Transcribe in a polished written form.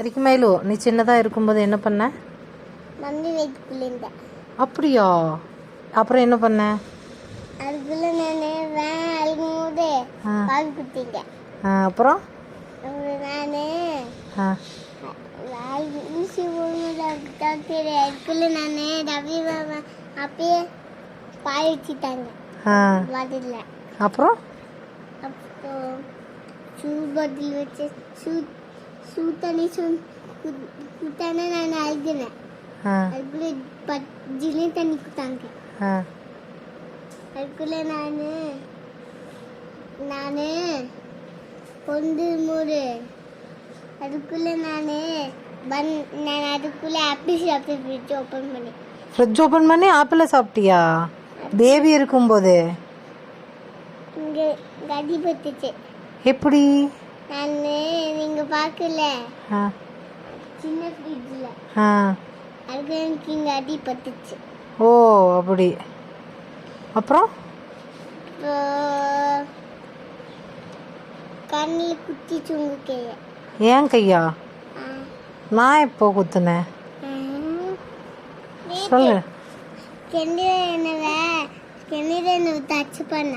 ரிக்குமேலு நீ சின்னதாக இருக்கும்போது என்ன பண்ண? மம்மி வயிற்றுக்குள்ளே இருந்தேன். அப்படியா? அப்புறம் என்ன பண்ண? அதுக்குள்ளே நான் அழுகும்போது பால் குத்திங்க. அப்புறம் நான் ஊசி போடும்போது அதுக்குள்ளே நான் ரவி அப்பயே பால் வச்சுட்டாங்க பதில். அப்புறம் ஷூ பாட்டில் வச்சு ஷூ தண்ணி குத்தானே நான் அழுதுனேன். அதுக்குள்ளே ஜில்லி தண்ணி குத்தாங்க. அதுக்குள்ளே நான் கொண்டு மூடு. அதுக்குள்ளே நான் அதுக்குள்ளே ஆப்பிள் சாப்பிட்டு ஃப்ரிட்ஜ் ஓப்பன் பண்ணி ஆப்பிளை சாப்பிட்டியா? பேபி இருக்கும்போது இங்கே கடி பட்டுச்சு. எப்படி? நான் நீங்க பார்க்கல சின்ன ஃப்ரிட்ஜில் அதுக்கு எனக்கு இங்கே அடி பட்டுச்சு. ஓ அப்படி. அப்புறம் கண்ணில் குத்தி சுங்கு கைய. ஏன் கையா? நான் எப்போ குத்துனேன் சொல்லு. கிணறு என்ன டச் பண்ண